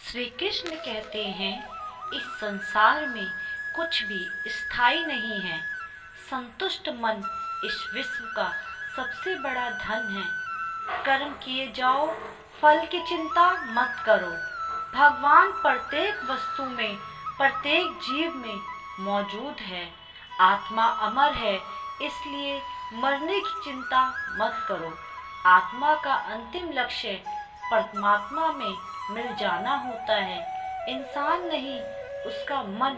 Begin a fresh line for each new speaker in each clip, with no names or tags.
श्री कृष्ण कहते हैं, इस संसार में कुछ भी स्थायी नहीं है। संतुष्ट मन इस विश्व का सबसे बड़ा धन है। कर्म किए जाओ, फल की चिंता मत करो। भगवान प्रत्येक वस्तु में, प्रत्येक जीव में मौजूद है। आत्मा अमर है, इसलिए मरने की चिंता मत करो। आत्मा का अंतिम लक्ष्य परमात्मा में मिल जाना होता है। इंसान नहीं, उसका मन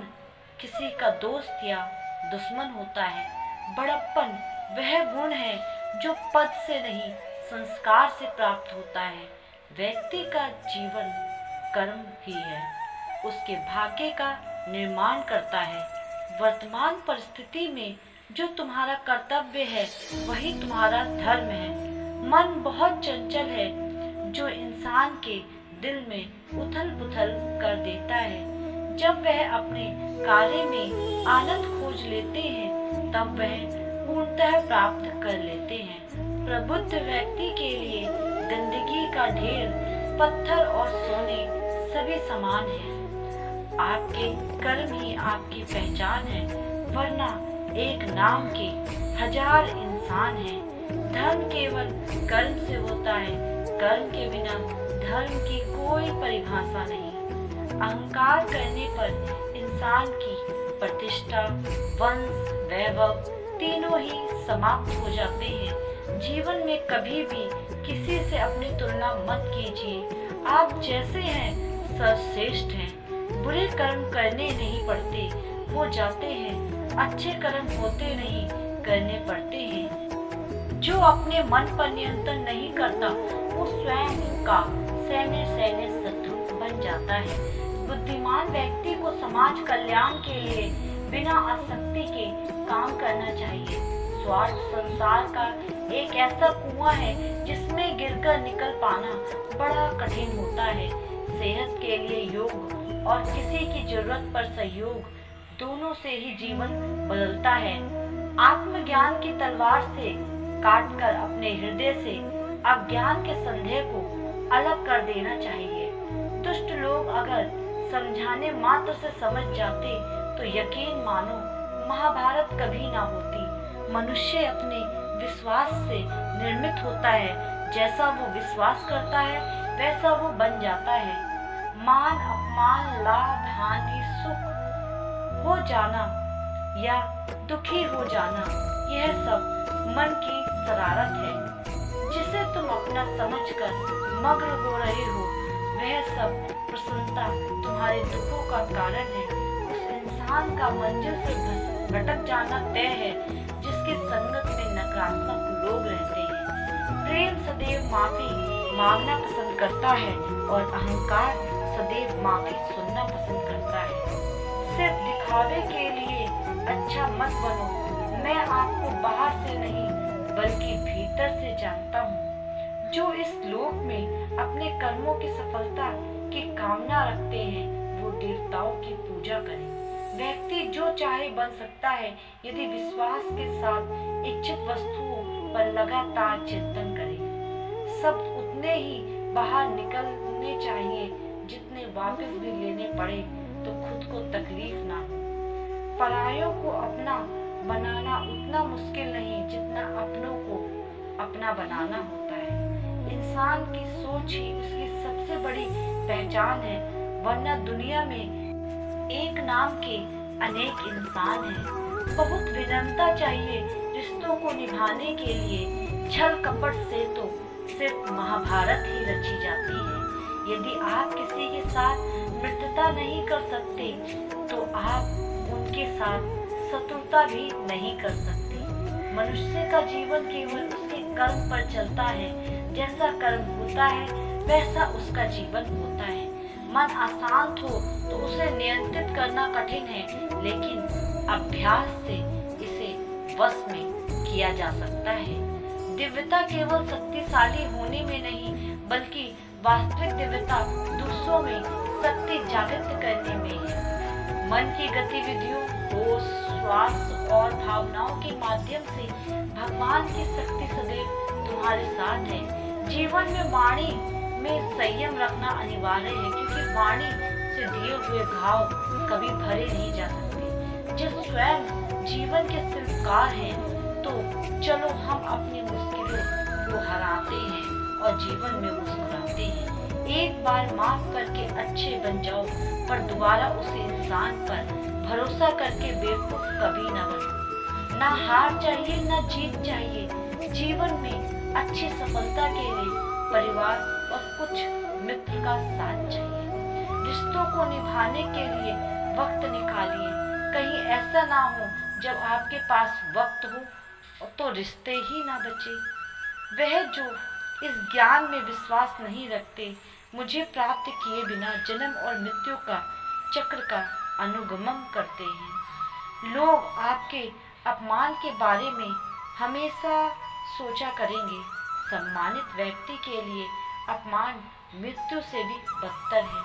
किसी का दोस्त या दुश्मन होता है। बड़प्पन वह गुण है जो पद से नहीं, संस्कार से प्राप्त होता है। व्यक्ति का जीवन कर्म ही है, उसके भाग्य का निर्माण करता है। वर्तमान परिस्थिति में जो तुम्हारा कर्तव्य है, वही तुम्हारा धर्म है। मन बहुत चंचल है, जो इंसान के दिल में उथल पुथल कर देता है। जब वह अपने कार्य में आनंद खोज लेते हैं, तब वह पूर्णतः प्राप्त कर लेते हैं। प्रबुद्ध व्यक्ति के लिए गंदगी का ढेर, पत्थर और सोने सभी समान हैं। आपके कर्म ही आपकी पहचान है, वरना एक नाम के हजार इंसान हैं। धर्म केवल कर्म से होता है, कर्म के बिना धर्म की कोई परिभाषा नहीं। अहंकार करने पर इंसान की प्रतिष्ठा, वंश, वैभव तीनों ही समाप्त हो जाते हैं। जीवन में कभी भी किसी से अपनी तुलना मत कीजिए। आप जैसे हैं सर्वश्रेष्ठ हैं। बुरे कर्म करने नहीं पड़ते, हो जाते हैं। अच्छे कर्म होते नहीं, करने पड़ते हैं। जो अपने मन पर नियंत्रण नहीं करता, वो स्वयं का सैन्य शत्रु बन जाता है। बुद्धिमान व्यक्ति को समाज कल्याण के लिए बिना आसक्ति के काम करना चाहिए। स्वार्थ संसार का एक ऐसा कुआं है जिसमें गिरकर निकल पाना बड़ा कठिन होता है। सेहत के लिए योग और किसी की जरूरत पर सहयोग, दोनों से ही जीवन बदलता है। आत्मज्ञान की तलवार से काटकर अपने हृदय से अज्ञान के संदेह को अलग कर देना चाहिए। दुष्ट लोग अगर समझाने मात्र से समझ जाते तो यकीन मानो महाभारत कभी ना होती। मनुष्य अपने विश्वास से निर्मित होता है। जैसा वो विश्वास करता है, वैसा वो बन जाता है। मान अपमान, लाभ हानि, सुख हो जाना या दुखी हो जाना, यह सब मन की शरारत है। जिसे तुम अपना समझकर मग्न हो रहे हो, वह सब प्रसन्नता तुम्हारे दुखों का कारण है। उस इंसान का मंजिल से भटक जाना तय है जिसकी संगत में नकारात्मक लोग रहते हैं। प्रेम सदैव माफी मांगना पसंद करता है और अहंकार सदैव माफी सुनना पसंद करता है। सिर्फ दिखावे के लिए अच्छा मत बनो। मैं आपको बाहर से नहीं, बल्कि भीतर से जानता हूँ। जो इस लोक में अपने कर्मों की सफलता की कामना रखते हैं, वो देवताओं की पूजा करें। व्यक्ति जो चाहे बन सकता है यदि विश्वास के साथ इच्छित वस्तुओं पर लगातार चिंतन करे। शब्द उतने ही बाहर निकलने चाहिए जितने वापस भी लेने पड़े तो खुद को तकलीफ ना हो। परायों को अपना बनाना उतना मुश्किल नहीं जितना अपनों को अपना बनाना होता है। इंसान की सोच ही उसकी सबसे बड़ी पहचान है, वरना दुनिया में एक नाम के अनेक इंसान हैं। बहुत विनम्रता चाहिए रिश्तों को निभाने के लिए। छल कपट से तो सिर्फ महाभारत ही रची जाती है। यदि आप किसी के साथ मित्रता नहीं कर सकते, तो आप उनके साथ शत्रुता भी नहीं कर सकते। मनुष्य का जीवन केवल उसके कर्म पर चलता है। जैसा कर्म होता है, वैसा उसका जीवन होता है। मन अशांत हो तो उसे नियंत्रित करना कठिन है, लेकिन अभ्यास से इसे वश में किया जा सकता है। दिव्यता केवल शक्तिशाली होने में नहीं, बल्कि वास्तविक दिव्यता दूसरों में शक्ति जागृत करने में है। मन की गतिविधियों, होश, श्वास और भावनाओं के माध्यम से भगवान की शक्ति सदैव तुम्हारे साथ है। जीवन में वाणी हमें संयम रखना अनिवार्य है, क्योंकि वाणी से दिए हुए घाव कभी भरे नहीं जा सकते। जब स्वयं जीवन के शिल्पकार हैं, तो चलो हम अपनी मुश्किलों को हराते हैं और जीवन में मुस्कुराते हैं। एक बार माफ करके अच्छे बन जाओ, पर दोबारा उसी इंसान पर भरोसा करके बेवकूफ कभी न बनो। ना हार चाहिए ना जीत चाहिए। जीवन में अच्छी सफलता के लिए परिवार और कुछ मित्र का साथ चाहिए। रिश्तों को निभाने के लिए वक्त निकालिए। कहीं ऐसा ना हो जब आपके पास वक्त हो तो रिश्ते ही ना बचे। वह जो इस ज्ञान में विश्वास नहीं रखते, मुझे प्राप्त किए बिना जन्म और मृत्यु का चक्र का अनुगमन करते हैं। लोग आपके अपमान के बारे में हमेशा सोचा करेंगे। सम्मानित व्यक्ति के लिए अपमान मृत्यु से भी बदतर है।